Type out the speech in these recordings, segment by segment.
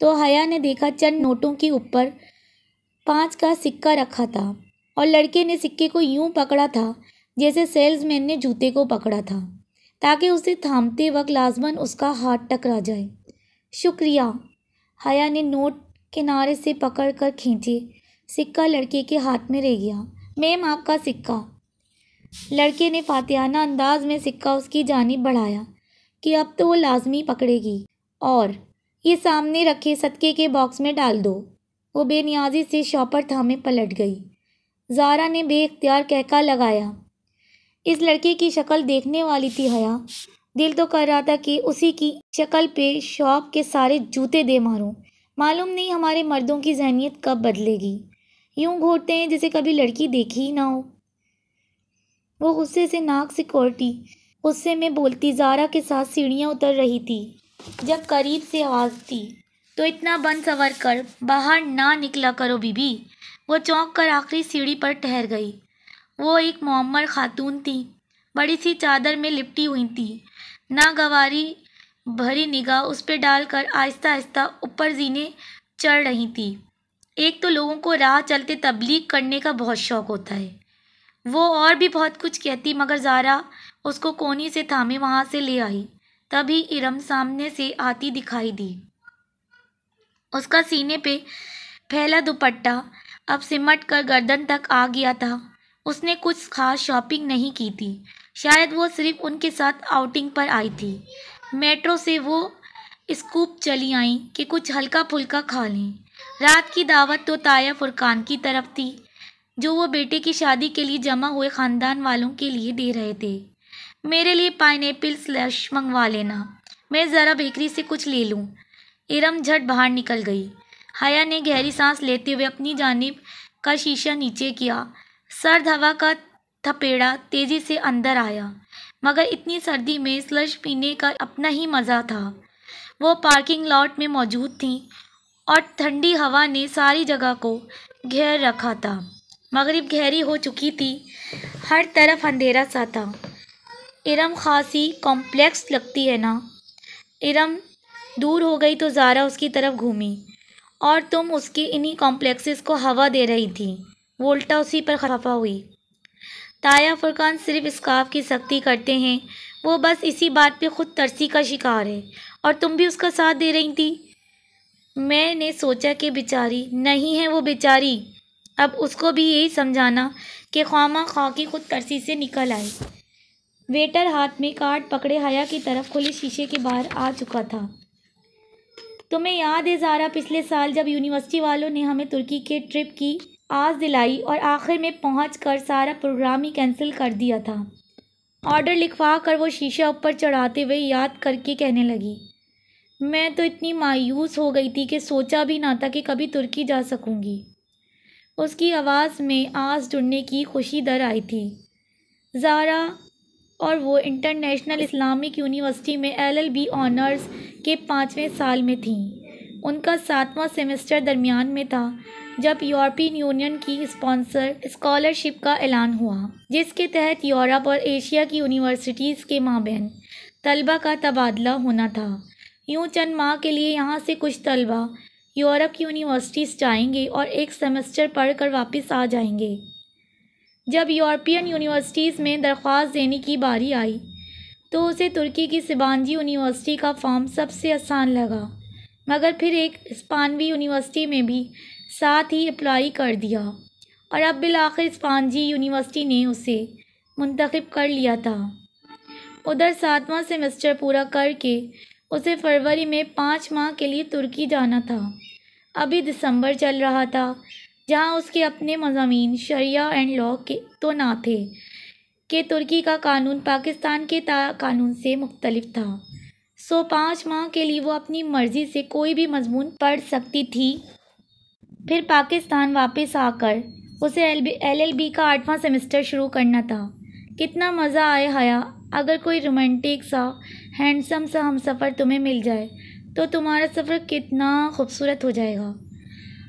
تو حیا نے دیکھا چند نوٹوں کے اوپر 5 کا سکہ رکھا تھا اور لڑکے نے سکے کو یوں پکڑا تھا جیسے سیلز مین نے جوتے کو پکڑا تھا، تاکہ اسے تھامتے وقت لازماً اس کا ہاتھ ٹکرا جائے۔ شکریہ۔ حیا نے نوٹ کنارے سے پکڑ کر کھینچے، سکہ لڑکے کے ہاتھ میں رہ گیا۔ میم، آپ کا سکہ۔ لڑکے نے فاتحانہ انداز میں سکہ اس کی جانب بڑھایا کہ اب تو وہ لازمی پکڑے گی، اور یہ سامنے رکھے صدقے کے باکس میں ڈال دو۔ وہ بے نیازی سے شاپر تھامے پلٹ گئی۔ زارا نے بے اختیار کہکا لگایا۔ اس لڑکے کی شکل دیکھنے والی تھی حیا۔ دل تو کر رہا تھا کہ اسی کی شکل پہ شاپ کے سارے جوتے دے ماروں۔ معلوم نہیں ہمارے مردوں کی ذہنیت کب بدلے گی، یوں گھورتے ہیں جیسے کبھی لڑکی دیکھی ہی نہ ہو۔ وہ غصے سے ناک سکوڑتی، غصے میں بولتی زارا کے ساتھ سیڑھیاں اتر رہی تھی جب قریب سے آواز دی، تو اتنا بن سور کر باہر نہ نکلا کرو بی بی۔ وہ چونک کر آخری سیڑھی پر ٹھہر گئی۔ وہ ایک معمر خاتون تھی، بڑی سی چادر میں لپٹی ہوئی تھی، ناگواری بھری نگاہ اس پہ ڈال کر آہستہ آہستہ اوپر زینے چڑھ رہی تھی۔ ایک تو لوگوں کو راہ چلتے تبلیغ کرنے کا بہت شوق ہوتا ہے۔ وہ اور بھی بہت کچھ کہتی، مگر زارا اس کو کونی سے تھامے وہاں سے لے آئی۔ تبھی ارم سامنے سے آتی دکھائی دی۔ اس کا سینے پہ پھیلا دوپٹہ اب سمٹ کر گردن تک آ گیا تھا۔ اس نے کچھ خاص شاپنگ نہیں کی تھی، شاید وہ صرف ان کے ساتھ آؤٹنگ پر آئی تھی۔ میٹرو سے وہ اسکوپ چلی آئیں کہ کچھ ہلکا پھلکا کھا لیں۔ رات کی دعوت تو طایا فرقان کی طرف تھی، جو وہ بیٹے کی شادی کے لیے جمع ہوئے خاندان والوں کے لیے دے رہے تھے۔ میرے لیے پائن ایپل سلش منگوا لینا، میں ذرا بیکری سے کچھ لے لوں۔ ارم جھٹ باہر نکل گئی۔ حیا نے گہری سانس لیتے ہوئے اپنی جانب کا شیشہ نیچے کیا۔ سرد ہوا کا تھپیڑا تیزی سے اندر آیا، مگر اتنی سردی میں سلش پینے کا اپنا ہی مزہ تھا۔ وہ پارکنگ لاٹ میں موجود تھیں اور ٹھنڈی ہوا نے ساری جگہ کو گھیر رکھا تھا۔ مغرب گہری ہو چکی تھی، ہر طرف اندھیرا سا تھا۔ ارم خاصی کمپلیکس لگتی ہے نا؟ ارم دور ہو گئی تو زارا اس کی طرف گھومی۔ اور تم اس کے انہی کمپلیکسز کو ہوا دے رہی تھی، وولٹا اسی پر خفا ہوئی۔ طایا فرقان صرف اسکارف کی سختی کرتے ہیں، وہ بس اسی بات پہ خود ترسی کا شکار ہے، اور تم بھی اس کا ساتھ دے رہی تھی۔ میں نے سوچا کہ بیچاری نہیں ہے وہ بیچاری، اب اس کو بھی یہی سمجھانا کہ خواہ خواہ کی خود ترسی سے نکل آئے۔ ویٹر ہاتھ میں کارڈ پکڑے حیا کی طرف کھلے شیشے کے باہر آ چکا تھا۔ تمہیں یاد ہے زارا، پچھلے سال جب یونیورسٹی والوں نے ہمیں ترکی کے ٹرپ کی آس دلائی اور آخر میں پہنچ کر سارا پروگرام ہی کینسل کر دیا تھا؟ آرڈر لکھوا کر وہ شیشہ اوپر چڑھاتے ہوئے یاد کر کے کہنے لگی، میں تو اتنی مایوس ہو گئی تھی کہ سوچا بھی نہ تھا کہ کبھی ترکی جا سکوں گی۔ اس کی آواز میں آس جڑنے کی خوشی در آئی تھی۔ زارا اور وہ انٹرنیشنل اسلامک یونیورسٹی میں LLB آنرز کے 5ویں سال میں تھیں۔ ان کا 7واں سیمسٹر درمیان میں تھا جب یورپین یونین کی اسپانسر اسکالرشپ کا اعلان ہوا، جس کے تحت یورپ اور ایشیا کی یونیورسٹیز کے مابین طلبہ کا تبادلہ ہونا تھا۔ یوں چند ماہ کے لیے یہاں سے کچھ طلبہ یورپ کی یونیورسٹیز جائیں گے اور ایک سیمسٹر پڑھ کر واپس آ جائیں گے۔ جب یورپین یونیورسٹیز میں درخواست دینے کی باری آئی تو اسے ترکی کی سبانجی یونیورسٹی کا فارم سب سے آسان لگا، مگر پھر ایک اسپانوی یونیورسٹی میں بھی ساتھ ہی اپلائی کر دیا، اور اب بالآخر اسپانجی یونیورسٹی نے اسے منتخب کر لیا تھا۔ ادھر 7واں سیمسٹر پورا کر کے اسے فروری میں 5 ماہ کے لیے ترکی جانا تھا۔ ابھی دسمبر چل رہا تھا، جہاں اس کے اپنے مضامین شریعہ اینڈ لاء کے تو نہ تھے کہ ترکی کا قانون پاکستان کے قانون سے مختلف تھا، سو 5 ماہ کے لیے وہ اپنی مرضی سے کوئی بھی مضمون پڑھ سکتی تھی۔ پھر پاکستان واپس آ کر اسے LLB کا 8واں سیمسٹر شروع کرنا تھا۔ کتنا مزہ آئے حیا، اگر کوئی رومانٹک سا ہینڈسم سا ہم سفر تمہیں مل جائے تو تمہارا سفر کتنا خوبصورت ہو جائے گا۔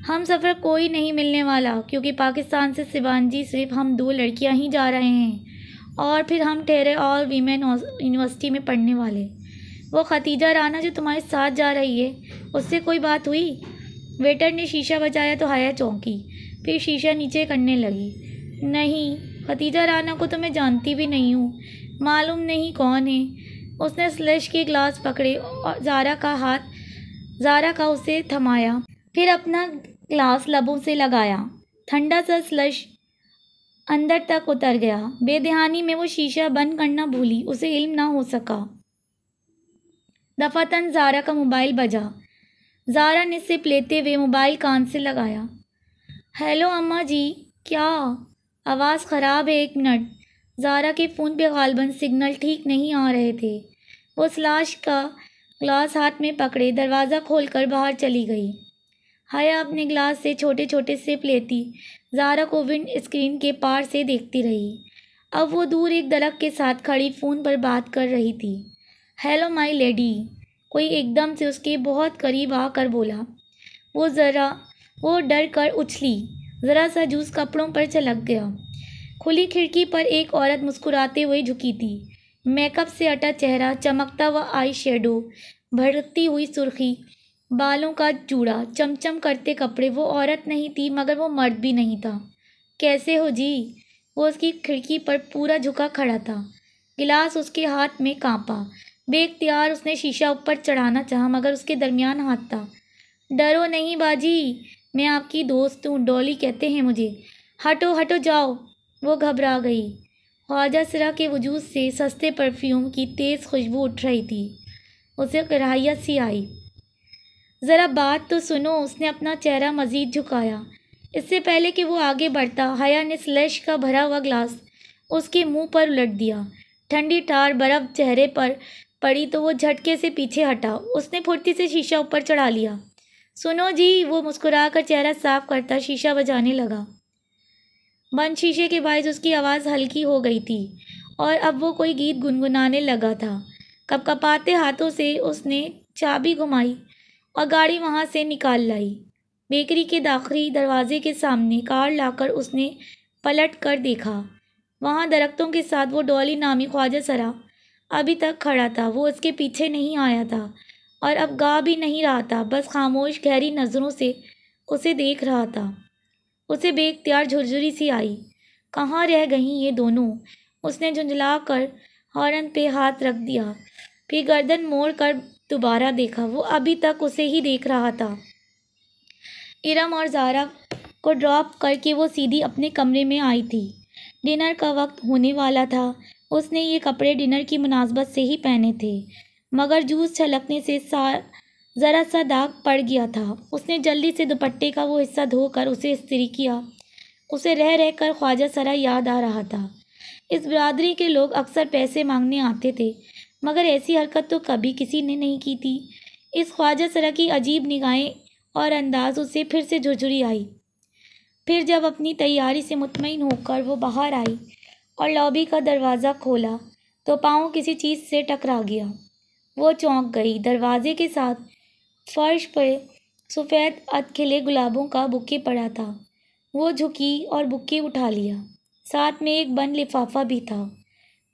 ہم سفر کوئی نہیں ملنے والا، کیونکہ پاکستان سے سبانجی صرف ہم 2 لڑکیاں ہی جا رہے ہیں، اور پھر ہم ٹھہرے آل ویمن یونیورسٹی میں پڑھنے والے۔ وہ ختیجہ رانا جو تمہارے ساتھ جا رہی ہے، اس سے کوئی بات ہوئی؟ ویٹر نے شیشہ بجایا تو حیا چونکی، پھر شیشہ نیچے کرنے لگی۔ نہیں، ختیجہ رانا کو تو میں جانتی بھی نہیں ہوں، معلوم نہیں کون ہے۔ اس نے سلش کے گلاس پکڑے اور زارا کا اسے تھمایا، پھر اپنا گلاس لبوں سے لگایا۔ ٹھنڈا سا سلش اندر تک اتر گیا۔ بے دھیانی میں وہ شیشہ بند کرنا بھولی، اسے علم نہ ہو سکا۔ دفعتاً زارا کا موبائل بجا۔ زارا نے سپ لیتے ہوئے موبائل کان سے لگایا۔ ہیلو اماں جی، کیا؟ آواز خراب ہے، 1 منٹ۔ زارا کے فون پہ غالباً سگنل ٹھیک نہیں آ رہے تھے۔ وہ سلاش کا گلاس ہاتھ میں پکڑے دروازہ کھول کر باہر چلی گئی۔ حیا اپنے گلاس سے چھوٹے چھوٹے سپ لیتی زارا کو ونڈ اسکرین کے پار سے دیکھتی رہی۔ اب وہ دور ایک درخت کے ساتھ کھڑی فون پر بات کر رہی تھی۔ ہیلو مائی لیڈی، کوئی ایک دم سے اس کے بہت قریب آ کر بولا۔ وہ ڈر کر اچھلی، ذرا سا جوس کپڑوں پر چھلک گیا۔ کھلی کھڑکی پر ایک عورت مسکراتے ہوئے جھکی تھی۔ میک اپ سے اٹا چہرہ، چمکتا ہوا آئی شیڈو، بھڑکتی ہوئی سرخی، بالوں کا جوڑا، چمچم کرتے کپڑے۔ وہ عورت نہیں تھی مگر وہ مرد بھی نہیں تھا۔ کیسے ہو جی؟ وہ اس کی کھڑکی پر پورا جھکا کھڑا تھا، گلاس اس کے ہاتھ میں کانپا۔ بے اختیار اس نے شیشہ اوپر چڑھانا چاہا مگر اس کے درمیان ہاتھ تھا۔ ڈرو نہیں باجی، میں آپ کی دوست ہوں، ڈولی کہتے ہیں مجھے۔ ہٹو ہٹو جاؤ۔ وہ گھبرا گئی۔ خواجہ سرا کے وجود سے سستے پرفیوم کی تیز خوشبو اٹھ رہی تھی۔ اسے کراہیت سی آئی۔ ذرا بات تو سنو، اس نے اپنا چہرہ مزید جھکایا۔ اس سے پہلے کہ وہ آگے بڑھتا، حیا نے سلش کا بھرا ہوا گلاس اس کے منہ پر الٹ دیا۔ ٹھنڈی ٹھار برف چہرے پر پڑی تو وہ جھٹکے سے پیچھے ہٹا۔ اس نے پھرتی سے شیشہ اوپر چڑھا لیا۔ سنو جی، وہ مسکرا کر چہرہ صاف کرتا شیشہ بجانے لگا۔ بند شیشے کے باعث اس کی آواز ہلکی ہو گئی تھی اور اب وہ کوئی گیت گنگنانے لگا تھا۔ کپکپاتے ہاتھوں سے اس نے چابی گھمائی اور گاڑی وہاں سے نکال لائی۔ بیکری کے داخلی دروازے کے سامنے کار لا کر اس نے پلٹ کر دیکھا۔ وہاں درختوں کے ساتھ وہ ڈولی نامی خواجہ سرا ابھی تک کھڑا تھا۔ وہ اس کے پیچھے نہیں آیا تھا اور اب گا بھی نہیں رہا تھا، بس خاموش گہری نظروں سے اسے دیکھ رہا تھا۔ اسے بے اختیار جھرجھری سی آئی۔ کہاں رہ گئیں یہ دونوں؟ اس نے جھنجھلا کر ہارن پہ ہاتھ رکھ دیا، پھر گردن موڑ کر دوبارہ دیکھا۔ وہ ابھی تک اسے ہی دیکھ رہا تھا۔ ارم اور زارا کو ڈراپ کر کے وہ سیدھی اپنے کمرے میں آئی تھی۔ ڈنر کا وقت ہونے والا تھا۔ اس نے یہ کپڑے ڈنر کی مناسبت سے ہی پہنے تھے مگر جوس چھلکنے سے ذرا سا داغ پڑ گیا تھا۔ اس نے جلدی سے دوپٹے کا وہ حصہ دھو کر اسے استری کیا۔ اسے رہ رہ کر خواجہ سرا یاد آ رہا تھا۔ اس برادری کے لوگ اکثر پیسے مانگنے آتے تھے مگر ایسی حرکت تو کبھی کسی نے نہیں کی تھی۔ اس خواجہ سرا کی عجیب نگاہیں اور انداز اسے پھر سے جھرجھری آئی۔ پھر جب اپنی تیاری سے مطمئن ہو کر وہ باہر آئی اور لابی کا دروازہ کھولا تو پاؤں کسی چیز سے ٹکرا گیا۔ وہ چونک گئی۔ دروازے کے ساتھ فرش پہ سفید ادھ کھلے گلابوں کا بوکے پڑا تھا۔ وہ جھکی اور بوکے اٹھا لیا۔ ساتھ میں ایک بند لفافہ بھی تھا۔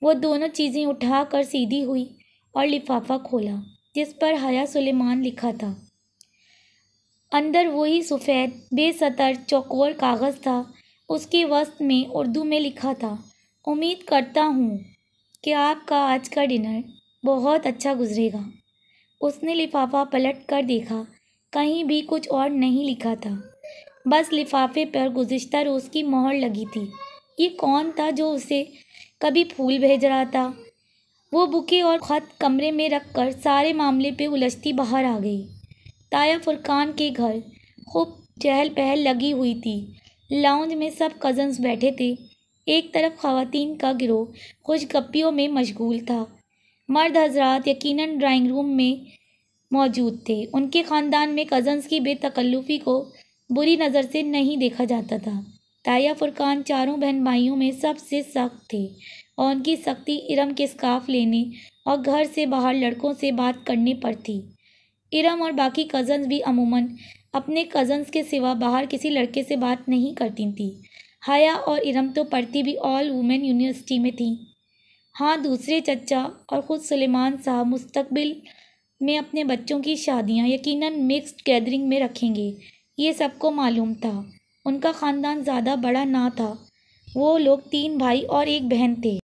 وہ دونوں چیزیں اٹھا کر سیدھی ہوئی اور لفافہ کھولا جس پر حیا سلیمان لکھا تھا۔ اندر وہی سفید بے سطر چوکور کاغذ تھا۔ اس کے وسط میں اردو میں لکھا تھا، امید کرتا ہوں کہ آپ کا آج کا ڈنر بہت اچھا گزرے گا۔ اس نے لفافہ پلٹ کر دیکھا، کہیں بھی کچھ اور نہیں لکھا تھا، بس لفافے پر گزشتہ روز کی مہر لگی تھی۔ یہ کون تھا جو اسے کبھی پھول بھیج رہا تھا؟ وہ بوکے اور خط کمرے میں رکھ کر سارے معاملے پہ الجھتی باہر آ گئی۔ تایا فرقان کے گھر خوب چہل پہل لگی ہوئی تھی۔ لاؤنج میں سب کزنز بیٹھے تھے۔ ایک طرف خواتین کا گروہ خوش گپیوں میں مشغول تھا۔ مرد حضرات یقیناً ڈرائنگ روم میں موجود تھے۔ ان کے خاندان میں کزنز کی بے تکلفی کو بری نظر سے نہیں دیکھا جاتا تھا۔ تایا فرقان چاروں بہن بھائیوں میں سب سے سخت تھے اور ان کی سختی ارم کے اسکارف لینے اور گھر سے باہر لڑکوں سے بات کرنے پر تھی۔ ارم اور باقی کزنز بھی عموماً اپنے کزنز کے سوا باہر کسی لڑکے سے بات نہیں کرتی تھیں۔ حیا اور ارم تو پڑھتی بھی آل وومن یونیورسٹی میں تھیں۔ ہاں، دوسرے چچا اور خود سلیمان صاحب مستقبل میں اپنے بچوں کی شادیاں یقیناً مکسڈ گیدرنگ میں رکھیں گے، یہ سب کو معلوم تھا۔ ان کا خاندان زیادہ بڑا نہ تھا، وہ لوگ 3 بھائی اور ایک بہن تھے۔